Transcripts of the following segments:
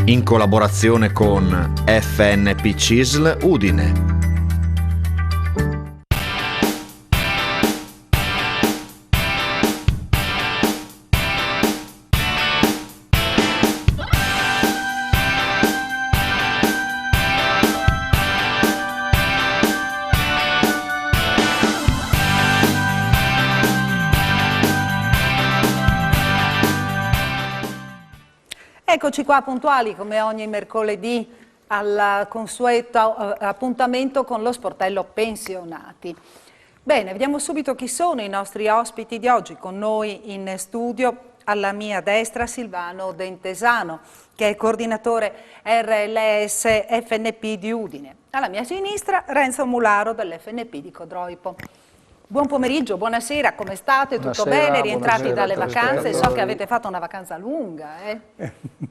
in collaborazione con FNP CISL Udine. Eccoci qua puntuali come ogni mercoledì al consueto appuntamento con lo sportello pensionati. Bene, vediamo subito chi sono i nostri ospiti di oggi. Con noi in studio alla mia destra Silvano Dentesano, che è coordinatore RLS FNP di Udine. Alla mia sinistra Renzo Mularo dell'FNP di Codroipo. Buon pomeriggio, buonasera, come state? Tutto bene? Rientrati dalle vacanze? So che avete fatto una vacanza lunga,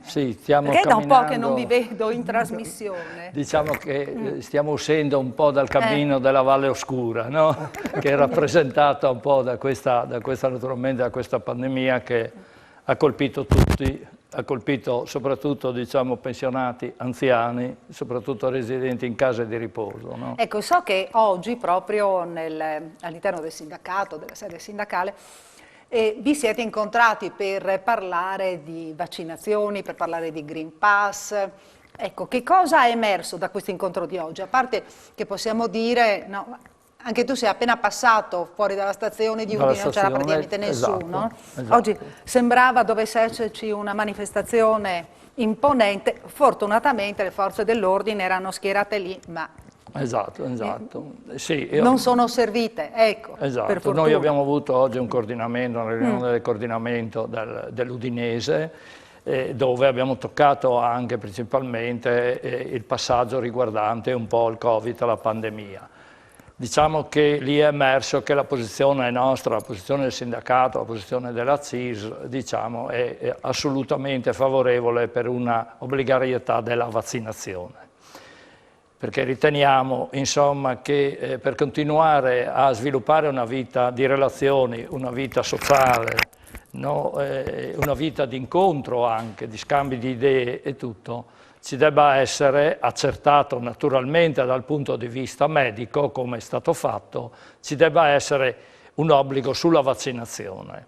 Sì, stiamo Perché camminando. da un po' che non vi vedo in trasmissione. Diciamo che stiamo uscendo un po' dal cammino della Valle Oscura, no? Che è rappresentata un po' da questa naturalmente da questa pandemia che ha colpito tutti. Ha colpito soprattutto, diciamo, pensionati, anziani, soprattutto residenti in case di riposo. No? Ecco, so che oggi proprio all'interno del sindacato, della sede sindacale, vi siete incontrati per parlare di vaccinazioni, per parlare di Green Pass. Ecco, che cosa è emerso da questo incontro di oggi? A parte che possiamo dire... No, anche tu sei appena passato fuori dalla stazione di Udine, non c'era praticamente nessuno. Esatto. Oggi sembrava dovesse esserci una manifestazione imponente, fortunatamente le forze dell'ordine erano schierate lì, ma Esatto. Sì, non sono servite, ecco, esatto. Per fortuna. Noi abbiamo avuto oggi un coordinamento, una riunione del coordinamento dell'Udinese, dove abbiamo toccato anche principalmente il passaggio riguardante un po' il Covid, la pandemia. Diciamo che lì è emerso che la posizione nostra, la posizione del sindacato, la posizione della CISL, diciamo, è assolutamente favorevole per una obbligatorietà della vaccinazione. Perché riteniamo, insomma, che per continuare a sviluppare una vita di relazioni, una vita sociale, no? Una vita di incontro anche, di scambi di idee e tutto, ci debba essere accertato naturalmente dal punto di vista medico, come è stato fatto, ci debba essere un obbligo sulla vaccinazione.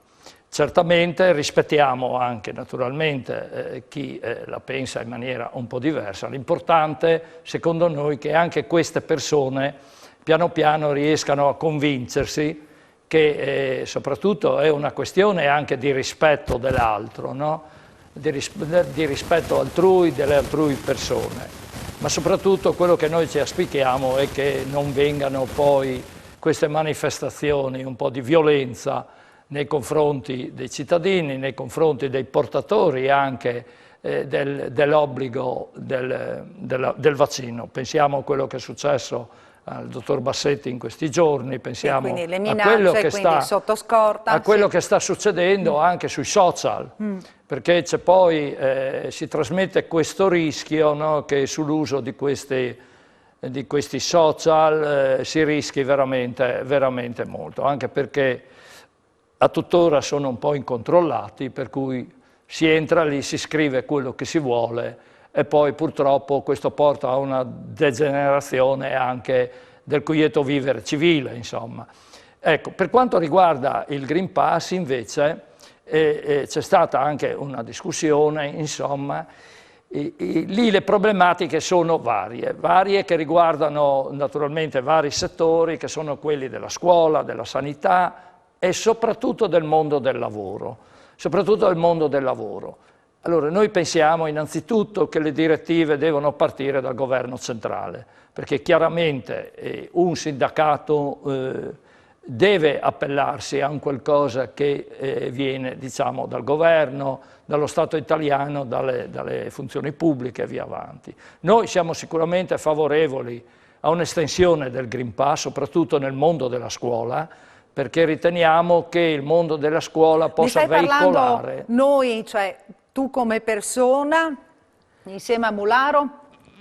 Certamente rispettiamo anche naturalmente chi la pensa in maniera un po' diversa. L'importante, secondo noi, è che anche queste persone piano piano riescano a convincersi che soprattutto è una questione anche di rispetto dell'altro, no? Di rispetto altrui, delle altrui persone, ma soprattutto quello che noi ci auspichiamo è che non vengano poi queste manifestazioni un po' di violenza nei confronti dei cittadini, nei confronti dei portatori anche dell'obbligo del vaccino. Pensiamo a quello che è successo al dottor Bassetti in questi giorni, pensiamo a quello che sta succedendo anche sui social, perché c'è poi si trasmette questo rischio, no, che sull'uso di questi social si rischi veramente molto, anche perché a tuttora sono un po' incontrollati, per cui si entra lì, si scrive quello che si vuole e poi purtroppo questo porta a una degenerazione anche del quieto vivere civile, insomma. Ecco, per quanto riguarda il Green Pass invece c'è stata anche una discussione, insomma, lì le problematiche sono varie che riguardano naturalmente vari settori, che sono quelli della scuola, della sanità e soprattutto del mondo del lavoro. Allora, noi pensiamo innanzitutto che le direttive devono partire dal governo centrale, perché chiaramente un sindacato deve appellarsi a un qualcosa che viene, diciamo, dal governo, dallo Stato italiano, dalle funzioni pubbliche e via avanti. Noi siamo sicuramente favorevoli a un'estensione del Green Pass, soprattutto nel mondo della scuola, perché riteniamo che il mondo della scuola possa veicolare... Noi, cioè tu come persona, insieme a Mularo,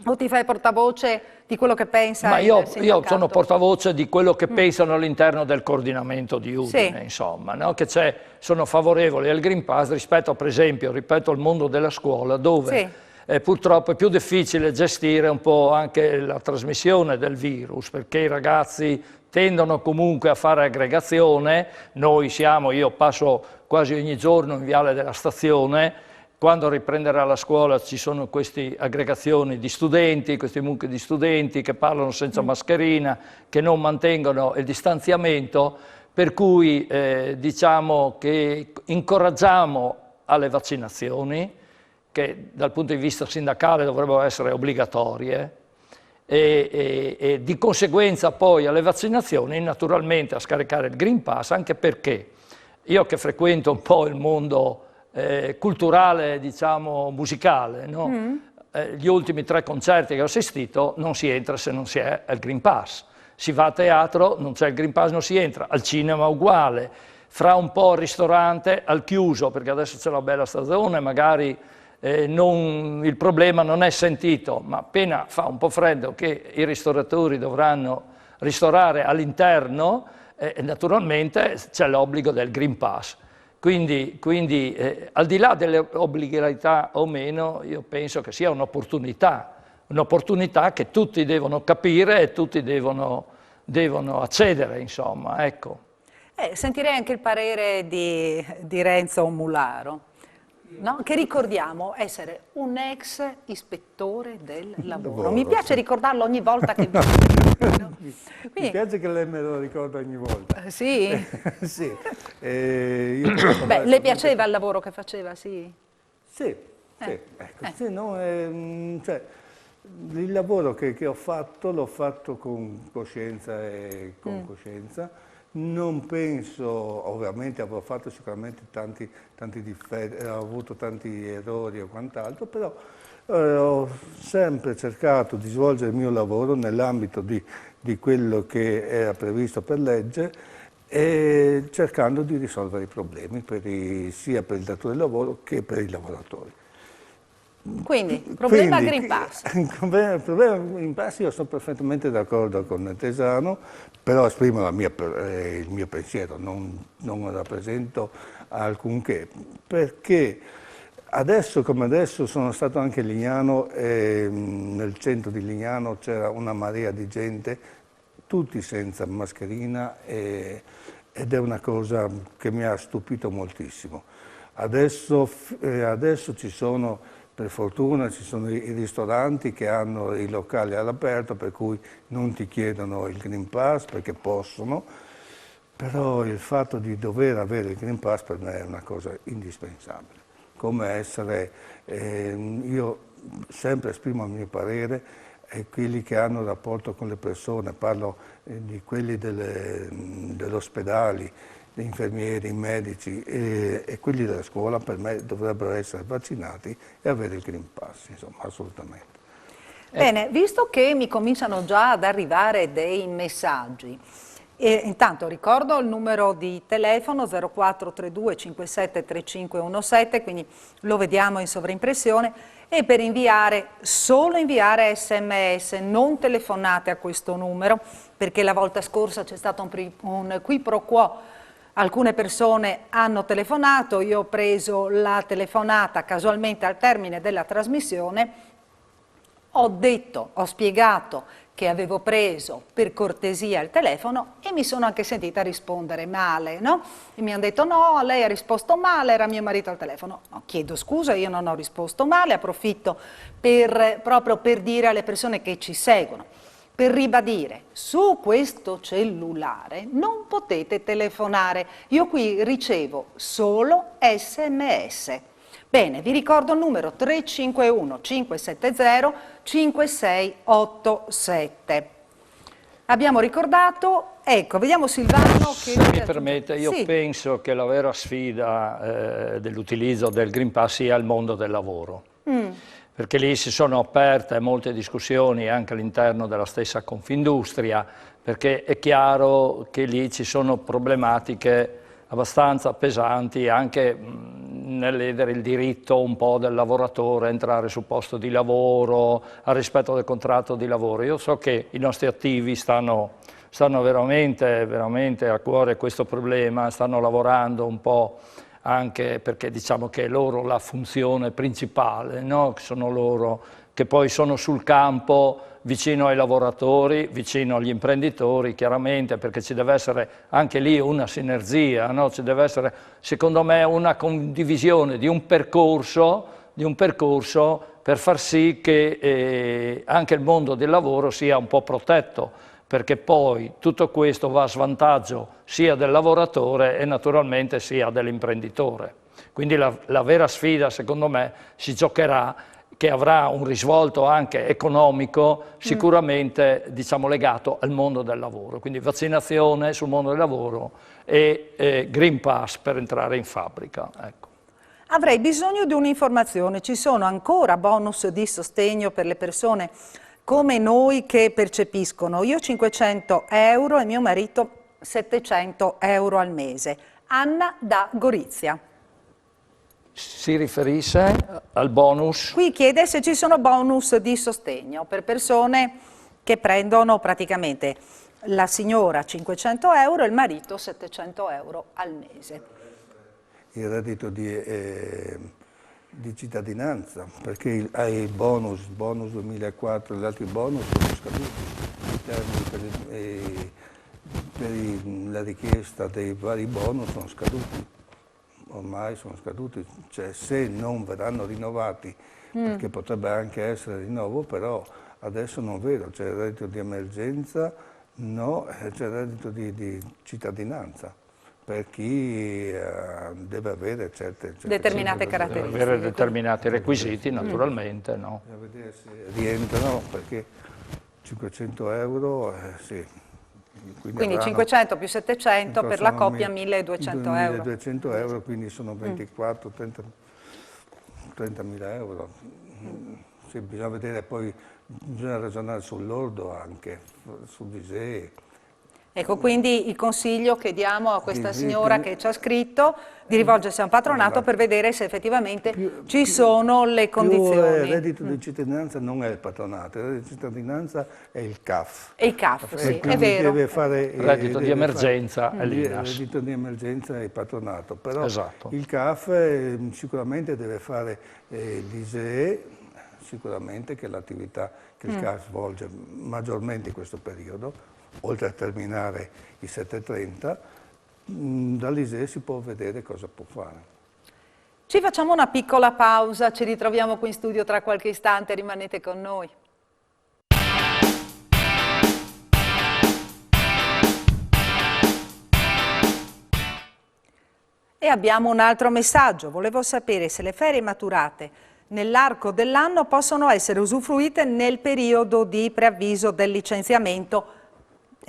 o ti fai portavoce di quello che pensa il sindacato? Io sono portavoce di quello che pensano all'interno del coordinamento di Udine, insomma, no? Che sono favorevoli al Green Pass rispetto, per esempio, ripeto, al mondo della scuola, dove purtroppo è più difficile gestire un po' anche la trasmissione del virus, perché i ragazzi tendono comunque a fare aggregazione. Io passo quasi ogni giorno in Viale della Stazione. Quando riprenderà la scuola ci sono queste aggregazioni di studenti, questi mucchi di studenti che parlano senza mascherina, che non mantengono il distanziamento, per cui diciamo che incoraggiamo alle vaccinazioni, che dal punto di vista sindacale dovrebbero essere obbligatorie, e di conseguenza poi alle vaccinazioni naturalmente a scaricare il Green Pass, anche perché io che frequento un po' il mondo culturale, diciamo musicale, no? Gli ultimi 3 concerti che ho assistito non si entra se non si è al Green Pass. Si va a teatro, non c'è il Green Pass, non si entra. Al cinema uguale, fra un po' al ristorante, al chiuso, perché adesso c'è la bella stagione, magari il problema non è sentito, ma appena fa un po' freddo che i ristoratori dovranno ristorare all'interno, naturalmente c'è l'obbligo del Green Pass. Quindi al di là delle obbligatorietà o meno, io penso che sia un'opportunità che tutti devono capire e tutti devono accedere, insomma, ecco. Sentirei anche il parere di Renzo Mularo, no? Che ricordiamo essere un ex ispettore del lavoro. Mi piace ricordarlo ogni volta che vi no? Mi piace che lei me lo ricorda ogni volta. Sì? Sì. Beh, le piaceva il lavoro che faceva, sì? Sì, sì. Ecco, sì, no, cioè, il lavoro che ho fatto l'ho fatto con coscienza e con coscienza. Non penso, ovviamente avrò fatto sicuramente tanti difetti, ho avuto tanti errori o quant'altro, però ho sempre cercato di svolgere il mio lavoro nell'ambito di quello che era previsto per legge e cercando di risolvere i problemi sia per il datore di lavoro che per i lavoratori. Quindi, problema Green Pass. Il problema Green Pass, io sono perfettamente d'accordo con Tesano, però esprimo il mio pensiero, non rappresento alcunché, perché adesso come adesso sono stato anche a Lignano e nel centro di Lignano c'era una marea di gente, tutti senza mascherina ed è una cosa che mi ha stupito moltissimo. Adesso ci sono... Per fortuna ci sono i ristoranti che hanno i locali all'aperto, per cui non ti chiedono il Green Pass perché possono, però il fatto di dover avere il Green Pass per me è una cosa indispensabile. Come essere, io sempre esprimo il mio parere, e quelli che hanno rapporto con le persone, parlo di quelli degli ospedali, gli infermieri, i medici e quelli della scuola, per me dovrebbero essere vaccinati e avere il Green Pass, insomma, assolutamente. Bene, visto che mi cominciano già ad arrivare dei messaggi, intanto ricordo il numero di telefono 0432 57 3517, quindi lo vediamo in sovraimpressione, e per inviare, solo inviare SMS, non telefonate a questo numero, perché la volta scorsa c'è stato un qui pro quo. Alcune persone hanno telefonato, io ho preso la telefonata casualmente al termine della trasmissione, ho spiegato che avevo preso per cortesia il telefono e mi sono anche sentita rispondere male, no? E mi hanno detto no, lei ha risposto male, era mio marito al telefono. No, chiedo scusa, io non ho risposto male, approfitto proprio per dire alle persone che ci seguono, per ribadire, su questo cellulare non potete telefonare, io qui ricevo solo SMS. Bene, vi ricordo il numero 351 570 5687. Abbiamo ricordato, ecco, vediamo Silvano che... Se mi permette, io penso che la vera sfida dell'utilizzo del Green Pass sia il mondo del lavoro. Perché lì si sono aperte molte discussioni anche all'interno della stessa Confindustria, perché è chiaro che lì ci sono problematiche abbastanza pesanti anche nel ledere il diritto un po' del lavoratore a entrare sul posto di lavoro, al rispetto del contratto di lavoro. Io so che i nostri attivi stanno veramente a cuore questo problema, stanno lavorando un po' anche perché diciamo che è loro la funzione principale, no? Sono loro che poi sono sul campo vicino ai lavoratori, vicino agli imprenditori chiaramente, perché ci deve essere anche lì una sinergia, no? Ci deve essere secondo me una condivisione di un percorso per far sì che anche il mondo del lavoro sia un po' protetto, perché poi tutto questo va a svantaggio sia del lavoratore e naturalmente sia dell'imprenditore. Quindi la vera sfida secondo me si giocherà, che avrà un risvolto anche economico sicuramente diciamo, legato al mondo del lavoro, quindi vaccinazione sul mondo del lavoro e Green Pass per entrare in fabbrica. Ecco. Avrei bisogno di un'informazione, ci sono ancora bonus di sostegno per le persone come noi che percepiscono? Io 500 euro e mio marito 700 euro al mese. Anna da Gorizia. Si riferisce al bonus? Qui chiede se ci sono bonus di sostegno per persone che prendono praticamente la signora 500 euro e il marito 700 euro al mese. Il reddito di cittadinanza, perché i bonus 2004 e gli altri bonus sono scaduti, i termini per la richiesta dei vari bonus sono scaduti, ormai sono scaduti, cioè se non verranno rinnovati, perché potrebbe anche essere rinnovo, però adesso non vedo, c'è il reddito di emergenza, no, c'è il reddito di cittadinanza. Per chi deve avere certe determinate caratteristiche. Deve avere determinati requisiti, naturalmente, no? Bisogna vedere se rientrano, perché 500 euro, sì. Quindi 500 più 700 per la coppia 1200 euro. 1200 euro, quindi sono 24, 30.000 euro. Sì, bisogna vedere poi, bisogna ragionare sul lordo anche, sul ISEE. Ecco, quindi il consiglio che diamo a questa signora che ci ha scritto di rivolgersi a un patronato per vedere se effettivamente ci sono le condizioni. Il reddito di cittadinanza non è il patronato, il reddito di cittadinanza è il CAF. E il CAF, sì, è vero. Deve fare il reddito di emergenza è l'INAS. Il reddito di emergenza è il patronato, però esatto. Il CAF sicuramente deve fare l'ISEE, sicuramente che è l'attività che il CAF svolge maggiormente in questo periodo, oltre a terminare i 730, dall'ISEE si può vedere cosa può fare. Ci facciamo una piccola pausa, ci ritroviamo qui in studio tra qualche istante, rimanete con noi. E abbiamo un altro messaggio, volevo sapere se le ferie maturate nell'arco dell'anno possono essere usufruite nel periodo di preavviso del licenziamento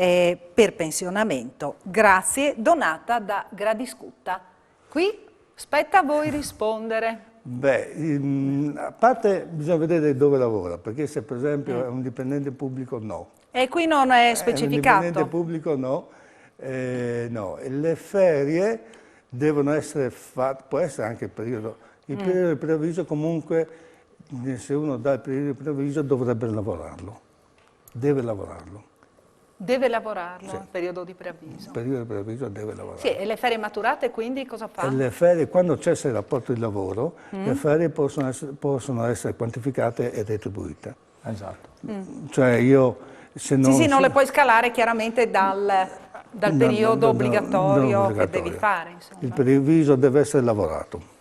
per pensionamento. Grazie, Donata da Gradiscutta. Qui spetta a voi rispondere. Beh, a parte bisogna vedere dove lavora, perché se per esempio è un dipendente pubblico no. E qui non è specificato. Un dipendente pubblico no, no. E le ferie devono essere fatte, può essere anche il periodo di preavviso, comunque se uno dà il periodo di preavviso dovrebbe lavorarlo, deve lavorarlo. Deve lavorarlo, sì. Il periodo di preavviso. Il periodo di preavviso deve lavorare. Sì, e le ferie maturate quindi cosa fa? E le ferie, quando cessa il rapporto di lavoro, le ferie possono essere quantificate e retribuite. Esatto. Cioè io, se non... Sì, non le puoi scalare chiaramente dal periodo obbligatorio che devi fare. Insomma. Il preavviso deve essere lavorato.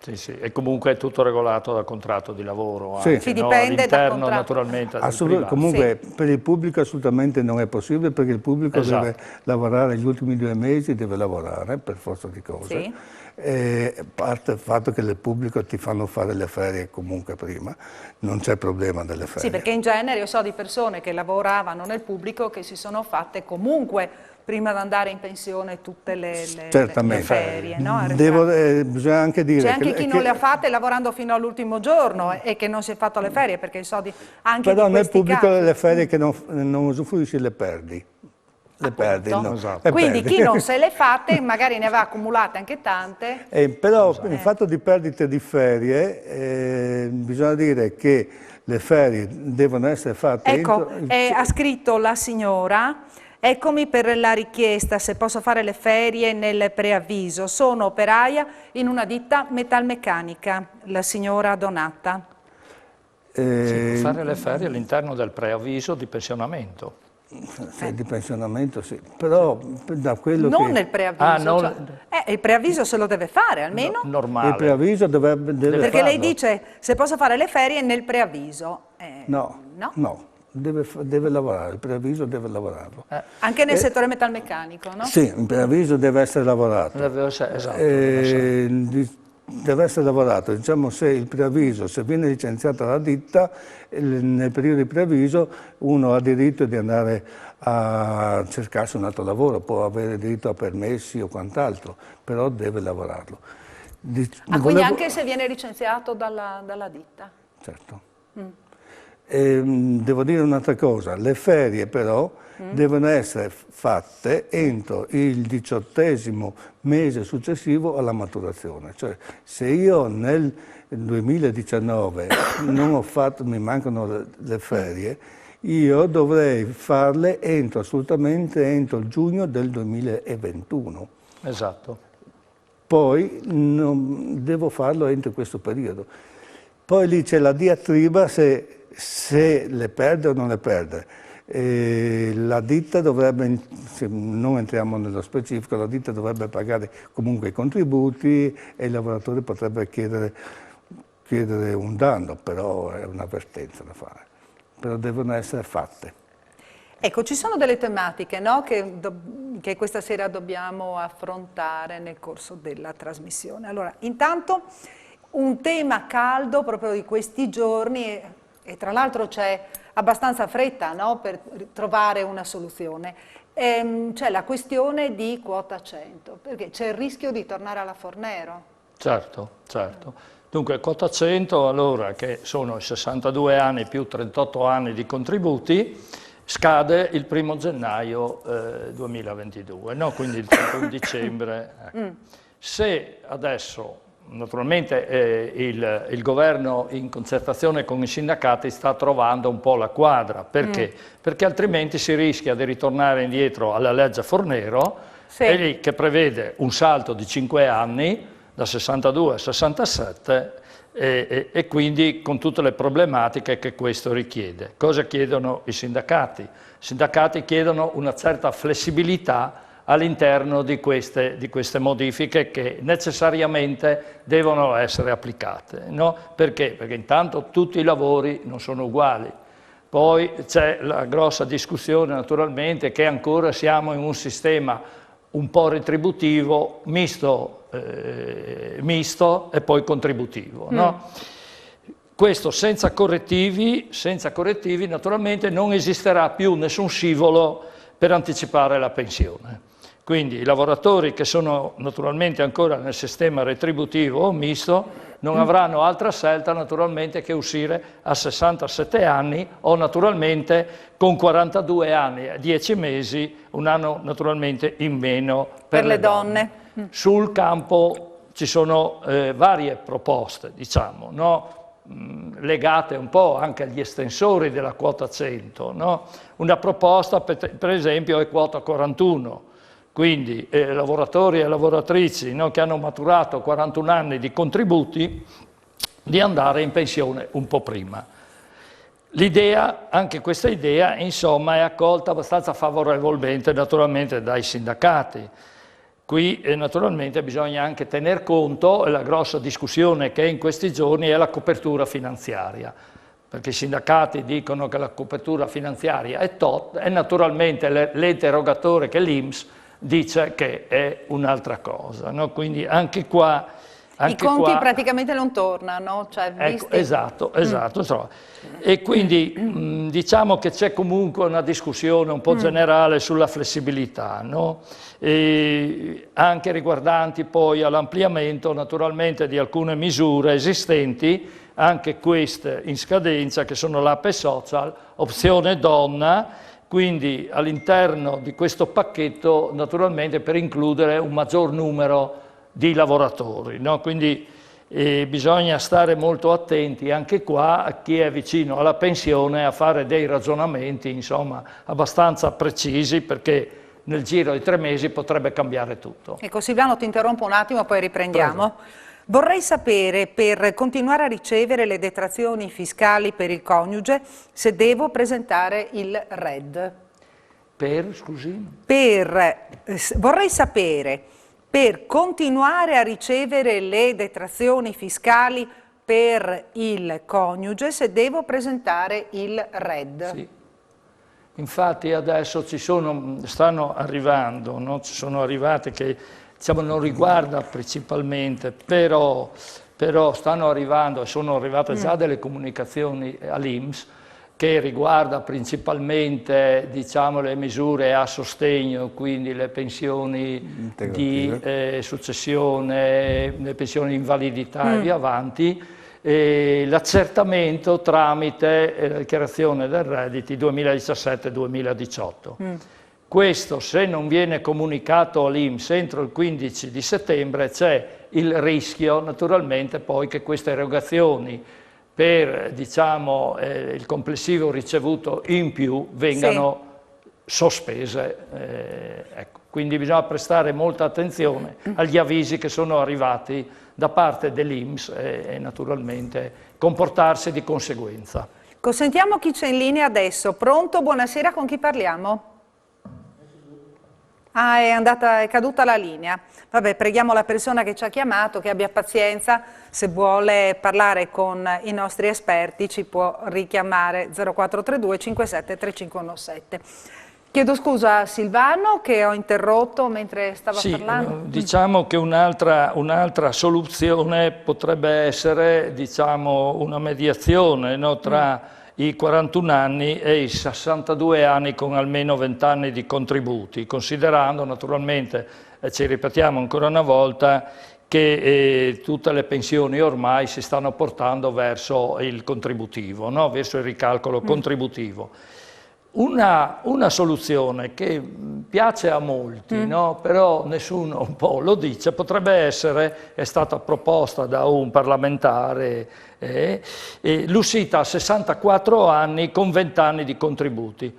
Sì, sì, e comunque è tutto regolato dal contratto di lavoro. Sì. Anche, Si dipende dal contratto. Naturalmente del privato. Comunque per il pubblico assolutamente non è possibile, perché il pubblico deve lavorare gli ultimi 2 mesi, deve lavorare per forza di cose. Sì. E parte il fatto che nel pubblico ti fanno fare le ferie comunque prima, non c'è problema delle ferie. Sì, perché in genere io so di persone che lavoravano nel pubblico che si sono fatte comunque prima di andare in pensione tutte le ferie. No? Bisogna anche dire c'è anche chi non le ha fatte lavorando fino all'ultimo giorno e che non si è fatto le ferie, perché so di anche però di nel pubblico casi. Le ferie che non usufruisci le perdi. Le perdi, no. Esatto. Quindi chi non se le fatte magari ne aveva accumulate anche tante. Però in fatto di perdite di ferie bisogna dire che le ferie devono essere fatte... Ecco, ha scritto la signora, Eccomi per la richiesta se posso fare le ferie nel preavviso. Sono operaia in una ditta metalmeccanica, la signora Donata. Si può fare le ferie all'interno del preavviso di pensionamento. Di pensionamento sì, però da quello Non che... nel preavviso. non... Il preavviso se lo deve fare almeno. Normale. Il preavviso deve Perché farlo. lei dice se posso fare le ferie nel preavviso. No, deve lavorare, il preavviso deve lavorarlo. Anche nel settore metalmeccanico, no? Sì, il preavviso deve essere lavorato. Esatto. Deve essere lavorato, diciamo, se il preavviso, se viene licenziata la ditta, nel periodo di preavviso uno ha diritto di andare a cercarsi un altro lavoro, può avere diritto a permessi o quant'altro, però deve lavorarlo. Quindi anche se viene licenziato dalla ditta? Certo. Devo dire un'altra cosa, le ferie però devono essere fatte entro il 18° mese successivo alla maturazione, cioè se io nel 2019 non ho fatto, mi mancano le ferie, io dovrei farle assolutamente entro giugno del 2021. Esatto. Poi devo farlo entro questo periodo. Poi lì c'è la diatriba se le perde o non le perde. La ditta dovrebbe, se non entriamo nello specifico, la ditta dovrebbe pagare comunque i contributi e il lavoratore potrebbe chiedere un danno, però è un'avvertenza da fare. Però devono essere fatte. Ecco, ci sono delle tematiche, no, che questa sera dobbiamo affrontare nel corso della trasmissione. Allora, intanto un tema caldo proprio di questi giorni e tra l'altro c'è abbastanza fretta, no, per trovare una soluzione. C'è la questione di quota 100, perché c'è il rischio di tornare alla Fornero. Certo, certo. Dunque, quota 100, allora, che sono i 62 anni più 38 anni di contributi, scade il 1° gennaio 2022, no? Quindi il 31 dicembre. Se adesso... Naturalmente il governo in concertazione con i sindacati sta trovando un po' la quadra, perché? Perché altrimenti si rischia di ritornare indietro alla legge Fornero, sì, che prevede un salto di 5 anni, da 62 a 67, e quindi con tutte le problematiche che questo richiede. Cosa chiedono i sindacati? I sindacati chiedono una certa flessibilità all'interno di queste modifiche che necessariamente devono essere applicate. No? Perché? Perché intanto tutti i lavori non sono uguali. Poi c'è la grossa discussione naturalmente che ancora siamo in un sistema un po' retributivo, misto e poi contributivo. No? Questo senza correttivi naturalmente non esisterà più nessun scivolo per anticipare la pensione. Quindi i lavoratori che sono naturalmente ancora nel sistema retributivo o misto non avranno altra scelta naturalmente che uscire a 67 anni o naturalmente con 42 anni e 10 mesi, un anno naturalmente in meno per le donne. Sul campo ci sono varie proposte, diciamo, no? Legate un po' anche agli estensori della quota 100. No? Una proposta per esempio è quota 41. Quindi lavoratori e lavoratrici, no, che hanno maturato 41 anni di contributi, di andare in pensione un po' prima. L'idea, anche questa idea, insomma, è accolta abbastanza favorevolmente naturalmente dai sindacati. Qui naturalmente bisogna anche tener conto, la grossa discussione che è in questi giorni è la copertura finanziaria. Perché i sindacati dicono che la copertura finanziaria è tot e naturalmente l'ente erogatore che è l'INPS dice che è un'altra cosa, no? Quindi anche qua... I conti praticamente non tornano, cioè ecco, esatto. E quindi diciamo che c'è comunque una discussione un po' generale sulla flessibilità, no? E anche riguardanti poi all'ampliamento naturalmente di alcune misure esistenti, anche queste in scadenza, che sono l'APE social, opzione donna, quindi all'interno di questo pacchetto naturalmente per includere un maggior numero di lavoratori. No? Quindi E bisogna stare molto attenti anche qua a chi è vicino alla pensione a fare dei ragionamenti, insomma, abbastanza precisi, perché nel giro di 3 mesi potrebbe cambiare tutto. Ecco, Silvano, ti interrompo un attimo, poi riprendiamo. Prego. Vorrei sapere, per continuare a ricevere le detrazioni fiscali per il coniuge, se devo presentare il RED. Scusi? Vorrei sapere, per continuare a ricevere le detrazioni fiscali per il coniuge, se devo presentare il RED. Sì. Infatti adesso stanno arrivando, no? Ci sono arrivate che, diciamo, non riguarda principalmente, però stanno arrivando e sono arrivate già delle comunicazioni all'INPS che riguarda principalmente, diciamo, le misure a sostegno, quindi le pensioni di successione, le pensioni di invalidità e via avanti, l'accertamento tramite la dichiarazione del redditi 2017-2018. Questo, se non viene comunicato all'INPS entro il 15 di settembre, c'è il rischio naturalmente poi che queste erogazioni per, diciamo, il complessivo ricevuto in più vengano sospese. Ecco. Quindi bisogna prestare molta attenzione agli avvisi che sono arrivati da parte dell'INPS e naturalmente comportarsi di conseguenza. Sentiamo chi c'è in linea adesso. Pronto? Buonasera, con chi parliamo? Ah, è caduta la linea. Vabbè, preghiamo la persona che ci ha chiamato che abbia pazienza, se vuole parlare con i nostri esperti ci può richiamare 0432 57 3517. Chiedo scusa a Silvano che ho interrotto mentre stava parlando. Diciamo che un'altra soluzione potrebbe essere, diciamo, una mediazione, no, tra i 41 anni e i 62 anni con almeno 20 anni di contributi, considerando naturalmente, ci ripetiamo ancora una volta, che tutte le pensioni ormai si stanno portando verso il contributivo, no? Verso il ricalcolo contributivo. Una soluzione che piace a molti, no? Però nessuno un po' lo dice, potrebbe essere, è stata proposta da un parlamentare, l'uscita a 64 anni con 20 anni di contributi.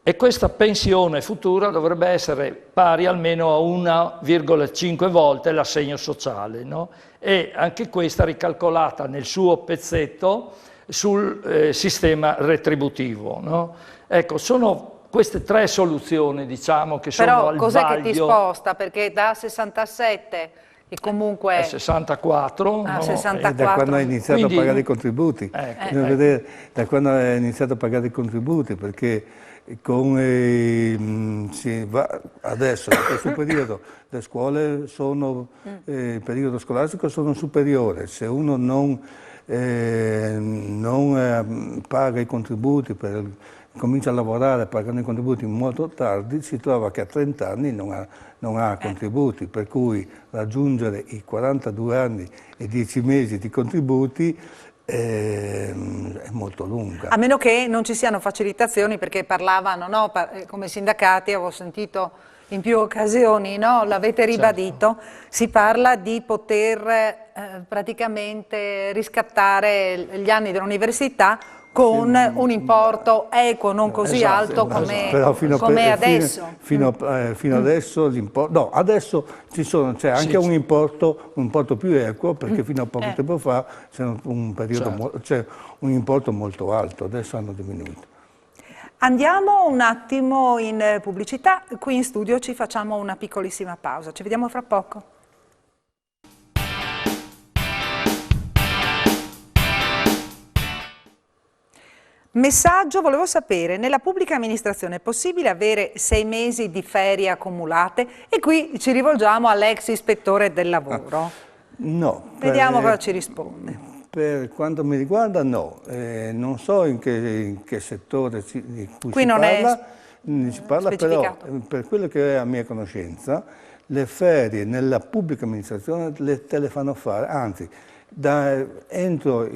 E questa pensione futura dovrebbe essere pari almeno a 1,5 volte l'assegno sociale, no? E anche questa ricalcolata nel suo pezzetto sul sistema retributivo, no? Ecco, sono queste 3 soluzioni, diciamo, che sono al vaglio. Però cos'è che ti sposta? Perché da 67 e comunque... 64. Ah, no? 64. Da quando ha iniziato a pagare i contributi. Ecco. Vedere, da quando ha iniziato a pagare i contributi, perché adesso, in questo periodo, le scuole sono, il periodo scolastico sono superiore. Se uno non paga i contributi, comincia a lavorare pagando i contributi molto tardi, si trova che a 30 anni non ha contributi, per cui raggiungere i 42 anni e 10 mesi di contributi è molto lunga. A meno che non ci siano facilitazioni, perché parlavano, no? Come sindacati, avevo sentito in più occasioni, no? L'avete ribadito, si parla di poter praticamente riscattare gli anni dell'università con un importo equo, non così alto come adesso. Fino adesso l'importo... No, adesso c'è anche un importo più equo, perché fino a poco tempo fa c'era un importo molto alto, adesso hanno diminuito. Andiamo un attimo in pubblicità, qui in studio ci facciamo una piccolissima pausa, ci vediamo fra poco. Messaggio, volevo sapere, nella pubblica amministrazione è possibile avere 6 mesi di ferie accumulate? E qui ci rivolgiamo all'ex ispettore del lavoro. No. Vediamo cosa ci risponde. Per quanto mi riguarda no, non so in che settore di cui qui si parla, però per quello che è a mia conoscenza, le ferie nella pubblica amministrazione te le fanno fare, anzi, entro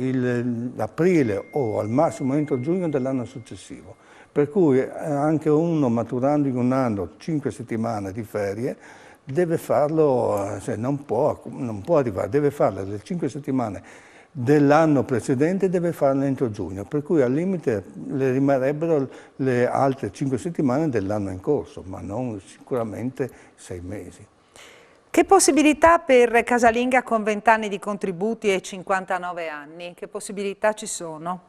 aprile o al massimo entro giugno dell'anno successivo. Per cui anche uno maturando in un anno 5 settimane di ferie deve farlo, cioè non può arrivare, deve farlo le 5 settimane dell'anno precedente, deve farlo entro giugno, per cui al limite le rimarrebbero le altre 5 settimane dell'anno in corso, ma non sicuramente 6 mesi. Che possibilità per casalinga con 20 anni di contributi e 59 anni? Che possibilità ci sono?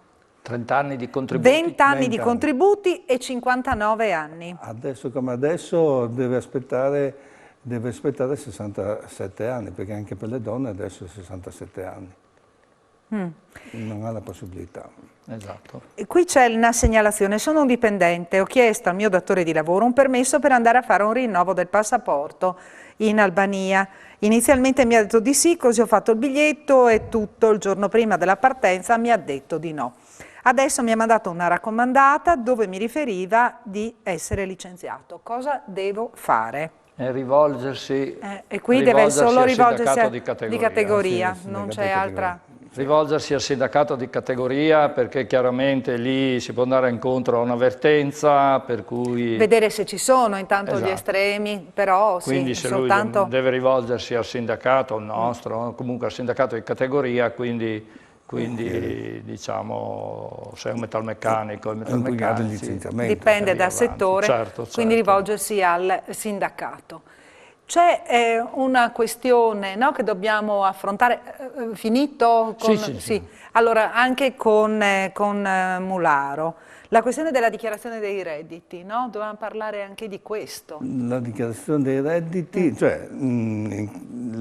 30 anni di contributi? 20 anni di contributi e 59 anni. Adesso come adesso deve aspettare 67 anni, perché anche per le donne adesso è 67 anni. Non ha la possibilità. Esatto. E qui c'è una segnalazione: sono un dipendente, ho chiesto al mio datore di lavoro un permesso per andare a fare un rinnovo del passaporto in Albania. Inizialmente mi ha detto di sì, così ho fatto il biglietto e tutto. Il giorno prima della partenza mi ha detto di no. Adesso mi ha mandato una raccomandata dove mi riferiva di essere licenziato. Cosa devo fare? Rivolgersi, E qui deve solo rivolgersi al di sindacato categoria, Sì, non sindacato c'è di altra... Rivolgersi al sindacato di categoria, perché chiaramente lì si può andare incontro a un'avvertenza, per cui... Vedere se ci sono intanto gli Esatto. estremi, però Quindi sì, se soltanto... lui deve rivolgersi al sindacato, il nostro, comunque al sindacato di categoria, quindi diciamo se è un metalmeccanico, Impugnato il licenziamento. Dipende dal avanti. settore, Certo. quindi rivolgersi al sindacato. C'è una questione, no, che dobbiamo affrontare, finito? Sì. Allora, anche con Mularo, la questione della dichiarazione dei redditi, no? Dovevamo parlare anche di questo. La dichiarazione dei redditi, cioè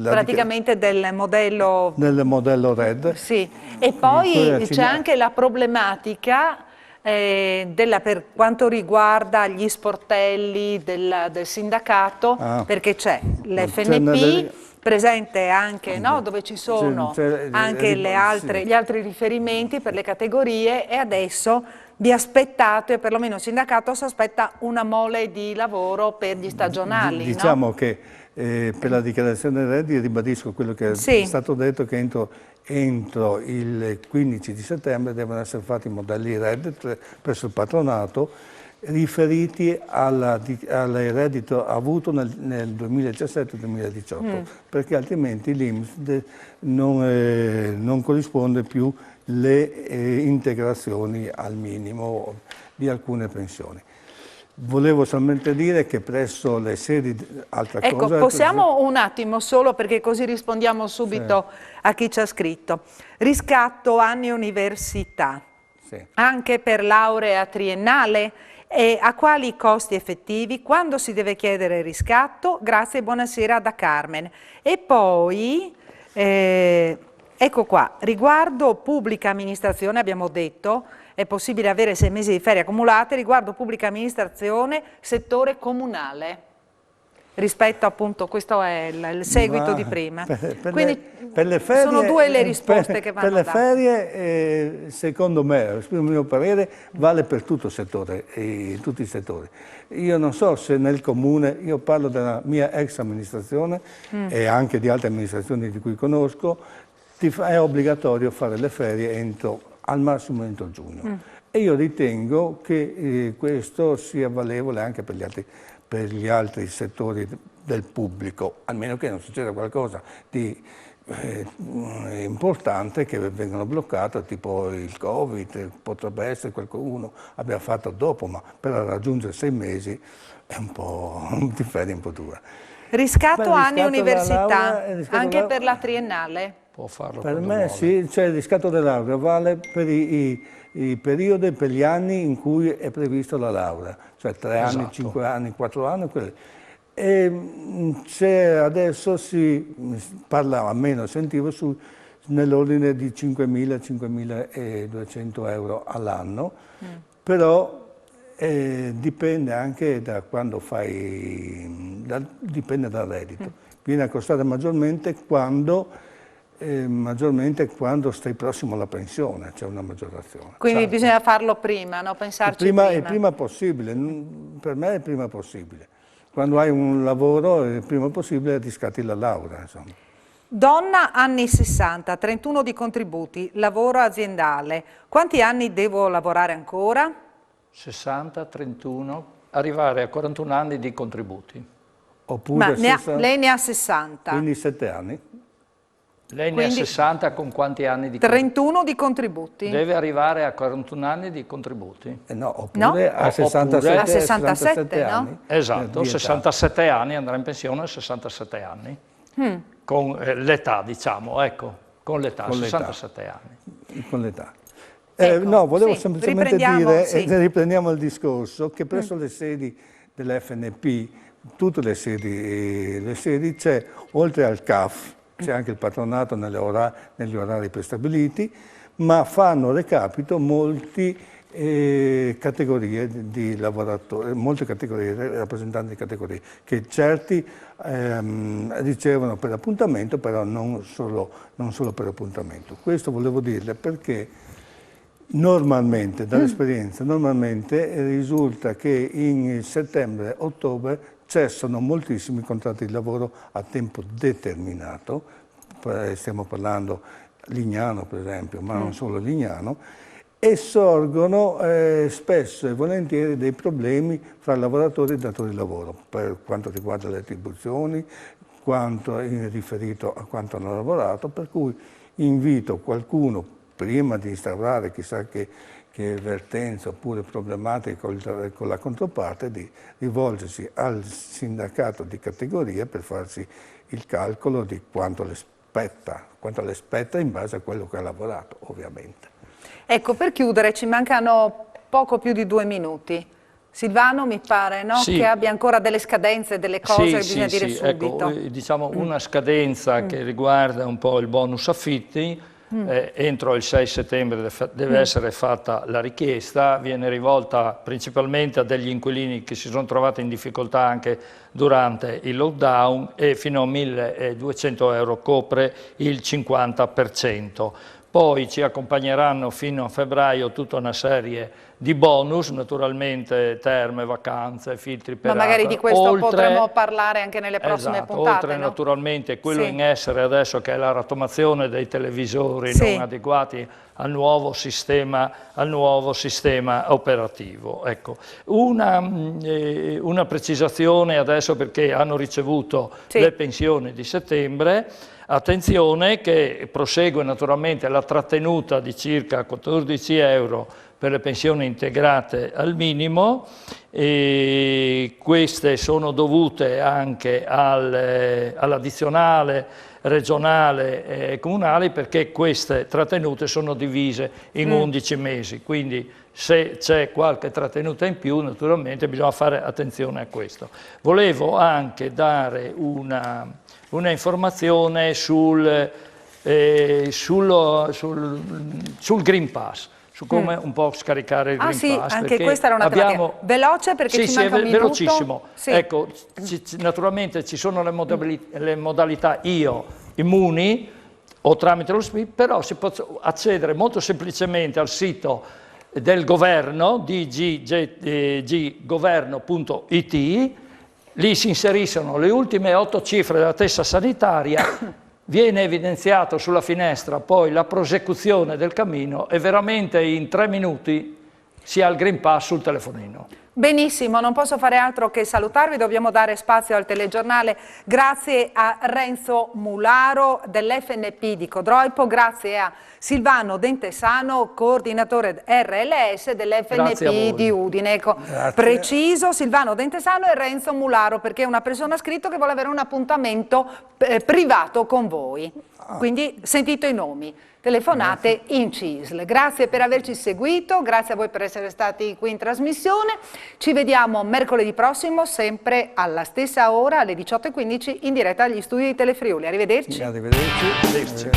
Praticamente del modello... Del modello RED. Sì, e poi c'è anche la problematica per quanto riguarda gli sportelli del sindacato, perché c'è l'FNP presente anche, no, dove ci sono anche gli altri riferimenti per le categorie, e adesso vi aspettate, o perlomeno il sindacato si aspetta una mole di lavoro per gli stagionali. Diciamo no? che per la dichiarazione dei redditi ribadisco quello che è stato detto, che entro il 15 di settembre devono essere fatti i modelli RED presso il patronato riferiti al reddito avuto nel 2017-2018, perché altrimenti l'INPS non corrisponde più le integrazioni al minimo di alcune pensioni. Volevo solamente dire che presso le sedi, Ecco, possiamo un attimo solo, perché così rispondiamo subito a chi ci ha scritto. Riscatto anni università, anche per laurea triennale, e a quali costi effettivi? Quando si deve chiedere il riscatto? Grazie e buonasera da Carmen. E poi, ecco qua, riguardo pubblica amministrazione abbiamo detto, è possibile avere 6 mesi di ferie accumulate, riguardo pubblica amministrazione, settore comunale. Rispetto appunto, questo è il seguito di prima. Quindi per le ferie, sono 2 le risposte che vanno date. Per le ferie, secondo me, esprimo il mio parere, vale per tutto il settore, tutti i settori. Io non so se nel comune, io parlo della mia ex amministrazione e anche di altre amministrazioni di cui conosco, è obbligatorio fare le ferie al massimo entro giugno. E io ritengo che questo sia valevole anche per gli altri settori del pubblico, almeno che non succeda qualcosa di importante che vengano bloccato, tipo il Covid, potrebbe essere qualcuno abbia fatto dopo, ma per raggiungere 6 mesi è un po' di ferie un po' dura. Riscatto anni università, anche per la triennale? Può farlo per me vuole. Sì, cioè il riscatto della laurea vale per i periodi, per gli anni in cui è prevista la laurea, cioè 3 anni, 5 anni, 4 anni. E adesso si parla, almeno sentivo, nell'ordine di 5.000-5.200 euro all'anno, però dipende anche da quando dipende dal reddito. Viene a costare maggiormente quando stai prossimo alla pensione, c'è una maggiorazione. Quindi bisogna farlo prima, no? Pensarci prima. Il prima possibile, per me è il prima possibile. Quando hai un lavoro, il prima possibile ti scatti la laurea, insomma. Donna, anni 60, 31 di contributi, lavoro aziendale. Quanti anni devo lavorare ancora? 60, 31, arrivare a 41 anni di contributi. Oppure lei ne ha 60. Quindi 7 anni. Lei ne ha 60 con quanti anni di 31 di contributi. Deve arrivare a 41 anni di contributi. Oppure a 67, a 67 no? anni. Esatto, 67 anni, andrà in pensione a 67 anni. Con l'età, diciamo, ecco, con l'età, 67 anni. Con l'età. Ecco, no, volevo semplicemente dire, riprendiamo il discorso, che presso le sedi dell'FNP, tutte le sedi c'è, oltre al CAF, c'è anche il patronato negli orari prestabiliti, ma fanno recapito molte categorie di lavoratori, molte categorie, rappresentanti di categorie, che certi ricevono per appuntamento, però non solo per appuntamento. Questo volevo dirle perché normalmente, dall'esperienza, risulta che in settembre-ottobre cessano moltissimi contratti di lavoro a tempo determinato, stiamo parlando Lignano per esempio, ma non solo Lignano, e sorgono spesso e volentieri dei problemi fra lavoratori e datori di lavoro, per quanto riguarda le retribuzioni, quanto riferito a quanto hanno lavorato, per cui invito qualcuno, prima di instaurare chissà che vertenza oppure problematiche con la controparte, di rivolgersi al sindacato di categoria per farsi il calcolo di quanto le spetta in base a quello che ha lavorato, ovviamente. Ecco, per chiudere ci mancano poco più di 2 minuti. Silvano, mi pare, no? Sì. Che abbia ancora delle scadenze, delle cose che bisogna dire subito. Ecco, diciamo una scadenza che riguarda un po' il bonus affitti. Entro il 6 settembre deve essere fatta la richiesta, viene rivolta principalmente a degli inquilini che si sono trovati in difficoltà anche durante il lockdown e fino a 1.200 euro copre il 50%. Poi ci accompagneranno fino a febbraio tutta una serie di bonus, naturalmente terme, vacanze, filtri per Ma magari acqua. di questo potremo parlare anche nelle prossime puntate, oltre no? Naturalmente quello in essere adesso che è la rottamazione dei televisori non adeguati al nuovo sistema operativo. Ecco. Una precisazione adesso perché hanno ricevuto le pensioni di settembre. Attenzione che prosegue naturalmente la trattenuta di circa 14 euro per le pensioni integrate al minimo, e queste sono dovute anche all'addizionale regionale e comunale, perché queste trattenute sono divise in 11 mesi, quindi se c'è qualche trattenuta in più naturalmente bisogna fare attenzione a questo. Volevo anche dare una informazione sul Green Pass, su come un po' scaricare il Green Pass. Anche questa era una tematica veloce perché ci manca un minuto. Velocissimo. Ecco, naturalmente ci sono le modalità Immuni o tramite lo SPID, però si può accedere molto semplicemente al sito del governo, dggoverno.it, lì si inseriscono le ultime 8 cifre della testa sanitaria, viene evidenziato sulla finestra poi la prosecuzione del cammino e veramente in 3 minuti si ha il Green Pass sul telefonino. Benissimo, non posso fare altro che salutarvi, dobbiamo dare spazio al telegiornale. Grazie a Renzo Mularo dell'FNP di Codroipo, grazie a Silvano Dentesano, coordinatore RLS dell'FNP di Udine. Ecco, preciso, Silvano Dentesano e Renzo Mularo, perché è una persona ha scritto che vuole avere un appuntamento privato con voi. Quindi sentite i nomi. Telefonate in CISL. Grazie per averci seguito, grazie a voi per essere stati qui in trasmissione. Ci vediamo mercoledì prossimo, sempre alla stessa ora, alle 18:15, in diretta agli studi di Telefriuli. Arrivederci. Arrivederci.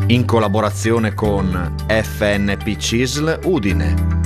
In collaborazione con FNP CISL Udine.